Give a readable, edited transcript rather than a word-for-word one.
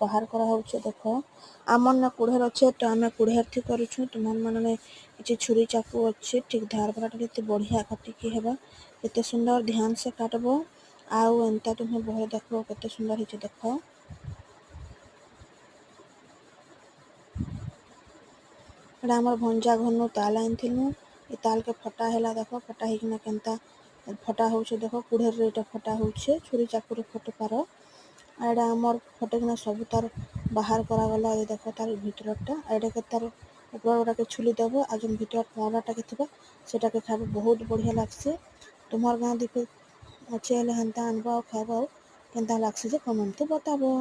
बाहर करा होचे देखो आमन ना कुढ़ेर अच्छे तो आम कुढ़ेर थी करूँ तुम मैंने किसी छुरी चाकू अच्छे ठीक धार बराटा के बढ़िया काटिकी हेबा केते सुंदर ध्यान से काटबो आउ एंता तुम्हें बहुत देखो केते सुंदर हिचे देखो एटा हमर भंजा घरनु ताल आनिथिलु ए ताल के फटा हैला देखो फटा हिकना केनता फटा होचे देखो कुढ़ेर रे एटा फटा होचे छुरी चाकू रे फटे पारो एटा हमर फटेकिना सब तार बाहर करा गला ए देखो तार भीतरटा एटा के तार ऊपर वाला के छुली देबो आ जन भीतर पावडाटा के थिबा सेटा के खाबो बहुत बढ़िया लागसे तुम्हार गां दिखे अच्छे हेले हंता अनबो खाबो केनता लागसे जे कमेंट तो बताबो।